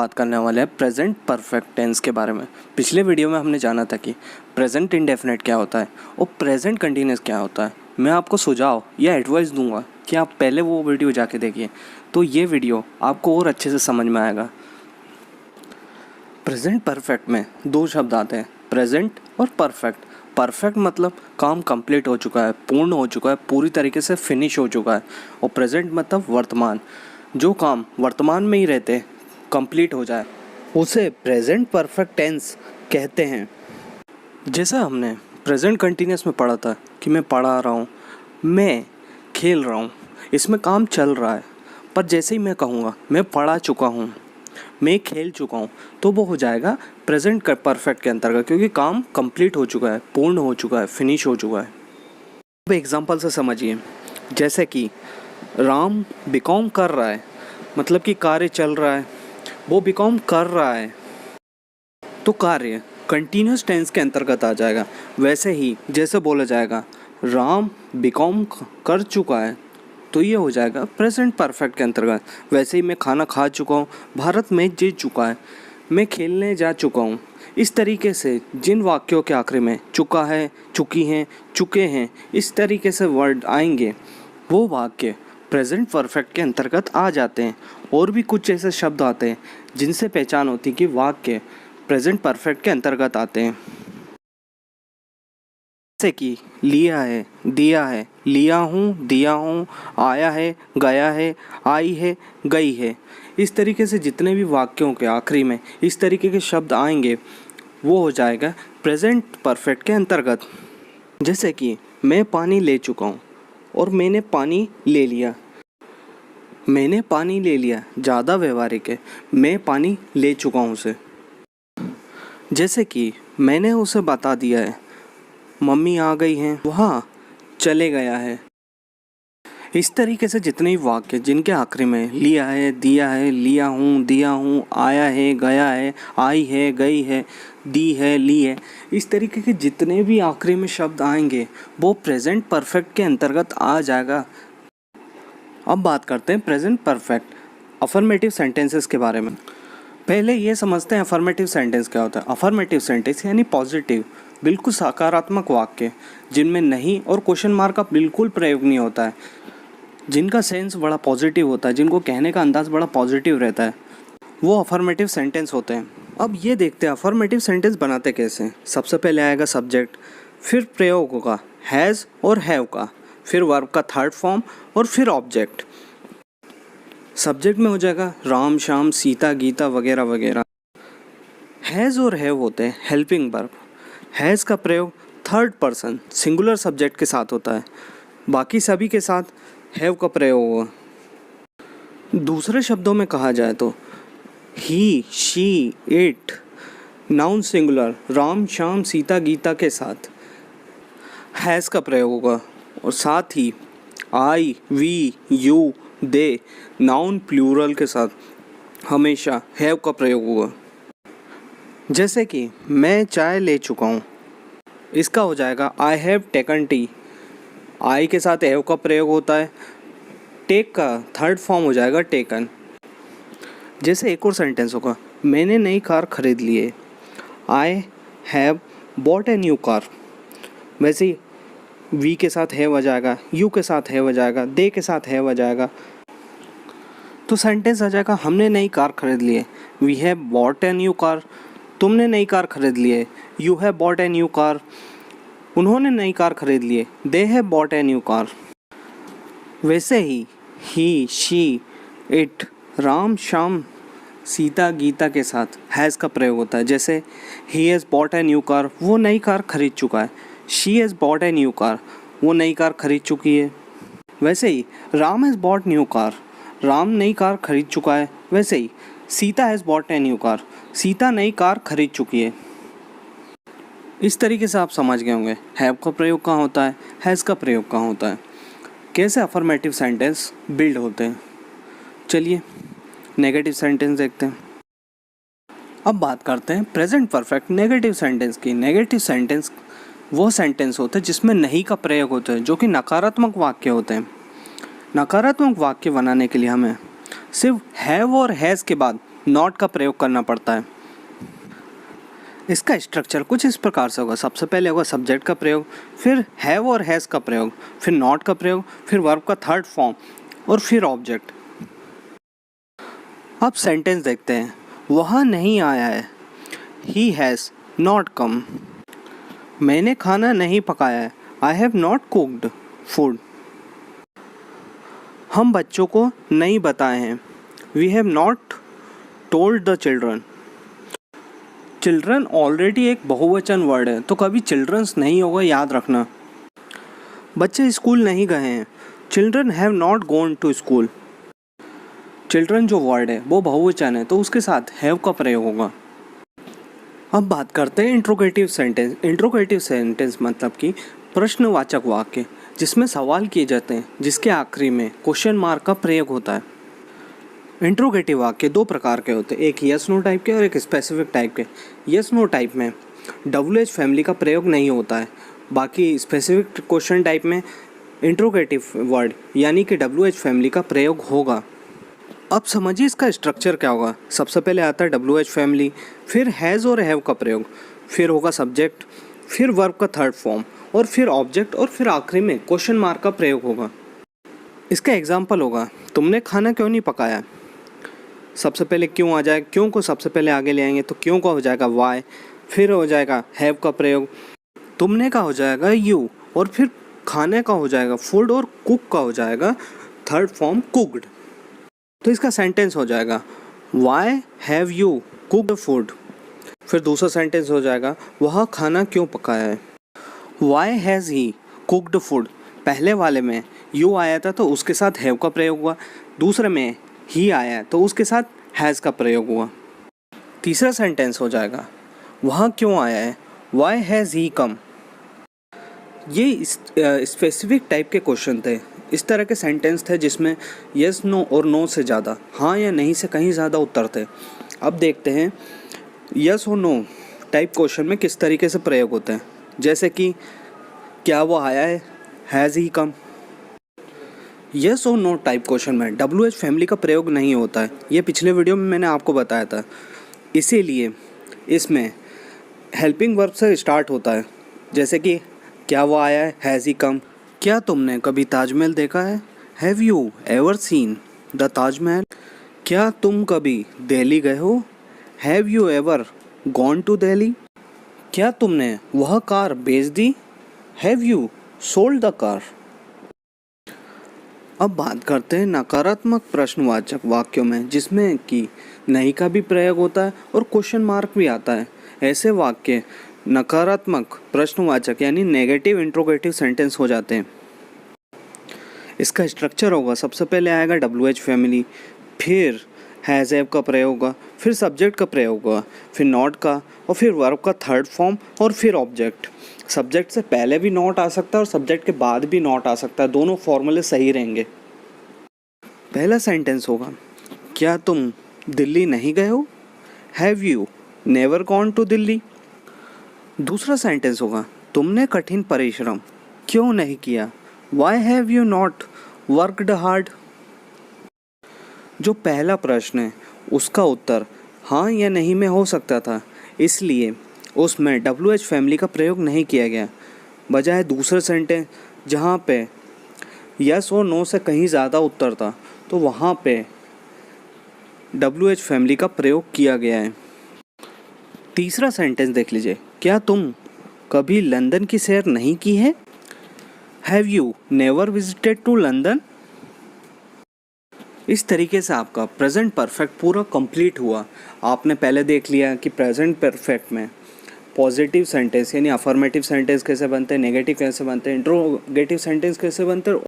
बात करने वाले हैं प्रेजेंट परफेक्ट टेंस के बारे में। पिछले वीडियो में हमने जाना था कि प्रेजेंट इंडेफिनिट क्या होता है और प्रेजेंट कंटिन्यूस क्या होता है। मैं आपको सुझाव या एडवाइस दूंगा कि आप पहले वो वीडियो जाके देखिए, तो ये वीडियो आपको और अच्छे से समझ में आएगा। प्रेजेंट परफेक्ट में दो शब्द आते हैं, प्रेजेंट और परफेक्ट। परफेक्ट मतलब काम कंप्लीट हो चुका है, पूर्ण हो चुका है, पूरी तरीके से फिनिश हो चुका है। और प्रेजेंट मतलब वर्तमान, जो काम वर्तमान में ही रहते कंप्लीट हो जाए उसे प्रेजेंट परफेक्ट टेंस कहते हैं। जैसा हमने प्रेजेंट कंटिन्यूस में पढ़ा था कि मैं पढ़ा रहा हूँ, मैं खेल रहा हूँ, इसमें काम चल रहा है। पर जैसे ही मैं कहूँगा मैं पढ़ा चुका हूँ, मैं खेल चुका हूँ, तो वो हो जाएगा प्रेजेंट परफेक्ट के अंतर्गत, क्योंकि काम कंप्लीट हो चुका है, पूर्ण हो चुका है, फिनिश हो चुका है। अब एग्जांपल से समझिए, जैसे कि राम बीकॉम कर रहा है, मतलब कि कार्य चल रहा है, वो बीकॉम कर रहा है, तो कार्य कंटिन्यूस टेंस के अंतर्गत आ जाएगा। वैसे ही जैसे बोला जाएगा राम बीकॉम कर चुका है, तो ये हो जाएगा प्रेजेंट परफेक्ट के अंतर्गत। वैसे ही मैं खाना खा चुका हूँ, भारत मैच जीत चुका है, मैं खेलने जा चुका हूँ। इस तरीके से जिन वाक्यों के आखिरी में चुका है, चुकी हैं, चुके हैं, इस तरीके से वर्ड आएंगे, वो वाक्य प्रेजेंट परफेक्ट के अंतर्गत आ जाते हैं। और भी कुछ ऐसे शब्द आते हैं जिनसे पहचान होती है कि वाक्य प्रेजेंट परफेक्ट के अंतर्गत आते हैं। जैसे कि लिया है, दिया है, लिया हूँ, दिया हूँ, आया है, गया है, आई है, गई है। इस तरीके से जितने भी वाक्यों के आखिरी में इस तरीके के शब्द आएंगे, वो हो जाएगा प्रेजेंट परफेक्ट के अंतर्गत। जैसे कि मैं पानी ले चुका हूँ और मैंने पानी ले लिया। मैंने पानी ले लिया ज़्यादा व्यवहारिक है, मैं पानी ले चुका हूँ उसे। जैसे कि मैंने उसे बता दिया है, मम्मी आ गई हैं, वहाँ चले गया है। इस तरीके से जितने भी वाक्य जिनके आखिरी में लिया है, दिया है, लिया हूँ, दिया हूँ, आया है, गया है, आई है, गई है, दी है, ली है, इस तरीके के जितने भी आखिरी में शब्द आएंगे वो प्रेजेंट परफेक्ट के अंतर्गत आ जाएगा। अब बात करते हैं प्रेजेंट परफेक्ट अफर्मेटिव सेंटेंसेस के बारे में। पहले ये समझते हैं अफर्मेटिव सेंटेंस क्या होता है। अफर्मेटिव सेंटेंस यानी पॉजिटिव, बिल्कुल सकारात्मक वाक्य जिनमें नहीं और क्वेश्चन मार्क का बिल्कुल प्रयोग नहीं होता है, जिनका सेंस बड़ा पॉजिटिव होता है, जिनको कहने का अंदाज बड़ा पॉजिटिव रहता है, वो अफर्मेटिव सेंटेंस होते हैं। अब ये देखते हैं अफर्मेटिव सेंटेंस बनाते कैसे हैं। सबसे पहले आएगा सब्जेक्ट, फिर प्रयोग होगा हैज़ और हैव का, फिर वर्ब का थर्ड फॉर्म और फिर ऑब्जेक्ट। सब्जेक्ट में हो जाएगा राम, श्याम, सीता, गीता वगैरह वगैरह। हैज़ और हैव होते हैं हेल्पिंग वर्ब। हैज़ का प्रयोग थर्ड पर्सन सिंगुलर सब्जेक्ट के साथ होता है, बाकी सभी के साथ हैव का प्रयोग होगा। दूसरे शब्दों में कहा जाए तो he, she, it noun singular Ram, Shyam, Sita, Gita के साथ हैज़ का प्रयोग होगा। और साथ ही I, we, you, they noun plural के साथ हमेशा हैव का प्रयोग होगा। जैसे कि मैं चाय ले चुका हूँ, इसका हो जाएगा आई हैव टेकन टी। आई के साथ हैव का प्रयोग होता है, टेक का थर्ड फॉर्म हो जाएगा टेकन। जैसे एक और सेंटेंस होगा मैंने नई कार खरीद ली है, I have bought a new car. वैसे ही वी के साथ हैव आ जाएगा, यू के साथ हैव आ जाएगा, दे के साथ हैव आ जाएगा, तो सेंटेंस आ जाएगा हमने नई कार खरीद ली है। We have bought a new car, तुमने नई कार खरीद ली है। You have bought a new car, उन्होंने नई कार खरीद ली है। They have bought a new car. वैसे ही, शी, इट, राम, श्याम, सीता, गीता के साथ हैज़ का प्रयोग होता है। जैसे he has bought a new car, वो नई कार खरीद चुका है। She has bought a new car, वो नई कार खरीद चुकी है। वैसे ही Ram has bought new car, Ram नई कार खरीद चुका है। वैसे ही Sita has bought a new car, Sita नई कार खरीद चुकी है। इस तरीके से आप समझ गए होंगे हैव का प्रयोग कहाँ होता है, हैज़ का प्रयोग कहाँ होता है, कैसे अफर्मेटिव सेंटेंस बिल्ड होते हैं। चलिए नेगेटिव सेंटेंस देखते हैं। अब बात करते हैं प्रेजेंट परफेक्ट नेगेटिव सेंटेंस की। नेगेटिव सेंटेंस वो सेंटेंस होते हैं जिसमें नहीं का प्रयोग होता है, जो कि नकारात्मक वाक्य होते हैं। नकारात्मक वाक्य बनाने के लिए हमें सिर्फ हैव और हैज़ के बाद नॉट का प्रयोग करना पड़ता है। इसका स्ट्रक्चर कुछ इस प्रकार से होगा। सबसे पहले होगा सब्जेक्ट का प्रयोग, फिर हैव और हैज़ का प्रयोग, फिर नॉट का प्रयोग, फिर वर्ब का थर्ड फॉर्म और फिर ऑब्जेक्ट। अब सेंटेंस देखते हैं। वह नहीं आया है, ही हैज़ नॉट कम। मैंने खाना नहीं पकाया है, I have not cooked food. हम बच्चों को नहीं बताए हैं, we have not told the children. Children already एक बहुवचन वर्ड है, तो कभी चिल्ड्रंस नहीं होगा, याद रखना। बच्चे स्कूल नहीं गए हैं, children have not gone to school. Children जो वर्ड है वो बहुवचन है, तो उसके साथ हैव का प्रयोग होगा। अब बात करते हैं इंट्रोगेटिव सेंटेंस। इंट्रोगेटिव सेंटेंस मतलब कि प्रश्नवाचक वाक्य, जिसमें सवाल किए जाते हैं, जिसके आखिरी में क्वेश्चन मार्क का प्रयोग होता है। इंट्रोगेटिव वाक्य दो प्रकार के होते हैं, एक यस नो टाइप के और एक स्पेसिफिक टाइप के। यस नो टाइप में WH फैमिली का प्रयोग नहीं होता है, बाकी स्पेसिफिक क्वेश्चन टाइप में इंट्रोगेटिव वर्ड यानी कि WH फैमिली का प्रयोग होगा। अब समझिए इसका स्ट्रक्चर क्या होगा। सबसे पहले आता है WH फैमिली, फिर हैज़ और हैव का प्रयोग, फिर होगा सब्जेक्ट, फिर वर्ब का थर्ड फॉर्म और फिर ऑब्जेक्ट और फिर आखिरी में क्वेश्चन मार्क का प्रयोग होगा। इसका एग्जाम्पल होगा, तुमने खाना क्यों नहीं पकाया। सबसे पहले क्यों आ जाए, क्यों को सबसे पहले आगे ले आएंगे तो क्यों का हो जाएगा वाई, फिर हो जाएगा हैव का प्रयोग, तुमने का हो जाएगा यू और फिर खाने का हो जाएगा फूड और कुक का हो जाएगा थर्ड फॉर्म कुक्ड। तो इसका सेंटेंस हो जाएगा Y have you cooked food. फिर दूसरा सेंटेंस हो जाएगा वह खाना क्यों पकाया है। Why has he cooked food. पहले वाले में यू आया था तो उसके साथ हैव का प्रयोग हुआ, दूसरे में ही आया तो उसके साथ हैज़ का प्रयोग हुआ। तीसरा सेंटेंस हो जाएगा वह क्यों आया है, वाई हैज़ ही कम। ये स्पेसिफिक टाइप के क्वेश्चन थे। इस तरह के सेंटेंस थे जिसमें यस नो और नो से ज़्यादा, हाँ या नहीं से कहीं ज़्यादा उत्तर थे। अब देखते हैं यस और नो टाइप क्वेश्चन में किस तरीके से प्रयोग होते हैं। जैसे कि क्या वो आया है, हैज़ ही कम। यस और नो टाइप क्वेश्चन में WH फैमिली का प्रयोग नहीं होता है, ये पिछले वीडियो में मैंने आपको बताया था। इसीलिए इसमें हेल्पिंग वर्ब से स्टार्ट होता है, जैसे कि क्या वो आया है, हैज़ ही कम। क्या तुमने कभी ताजमहल देखा है, have you ever seen the Taj Mahal. क्या तुम कभी दिल्ली गए हो, have you ever gone to Delhi. क्या तुमने वह कार बेच दी, have you sold the car. अब बात करते हैं नकारात्मक प्रश्नवाचक वाक्यों में, जिसमें कि नहीं का भी प्रयोग होता है और क्वेश्चन मार्क भी आता है। ऐसे वाक्य नकारात्मक प्रश्नवाचक यानी नेगेटिव इंट्रोगेटिव सेंटेंस हो जाते हैं। इसका स्ट्रक्चर होगा, सबसे पहले आएगा WH फैमिली, फिर हैज़ हैव का प्रयोग होगा, फिर सब्जेक्ट का प्रयोग होगा, फिर नॉट का और फिर वर्ब का थर्ड फॉर्म और फिर ऑब्जेक्ट। सब्जेक्ट से पहले भी नॉट आ सकता है और सब्जेक्ट के बाद भी नॉट आ सकता है, दोनों फॉर्मूले सही रहेंगे। पहला सेंटेंस होगा क्या तुम दिल्ली नहीं गए हो, have you never gone to Delhi. दूसरा सेंटेंस होगा तुमने कठिन परिश्रम क्यों नहीं किया, why have you not worked hard. जो पहला प्रश्न है उसका उत्तर हाँ या नहीं में हो सकता था, इसलिए उसमें WH फैमिली का प्रयोग नहीं किया गया। बजाय दूसरे सेंटेंस जहाँ पे यस और नो से कहीं ज़्यादा उत्तर था तो वहाँ पे WH फैमिली का प्रयोग किया गया है। तीसरा सेंटेंस देख लीजिए, क्या तुम कभी लंदन की सैर नहीं की है, have you never visited to London. इस तरीके से आपका प्रेजेंट परफेक्ट पूरा कंप्लीट हुआ। आपने पहले देख लिया कि प्रेजेंट परफेक्ट में पॉजिटिव सेंटेंस यानी अफर्मेटिव सेंटेंस कैसे बनते हैं, नेगेटिव कैसे बनते हैं, इंट्रोगेटिव सेंटेंस कैसे बनते हैं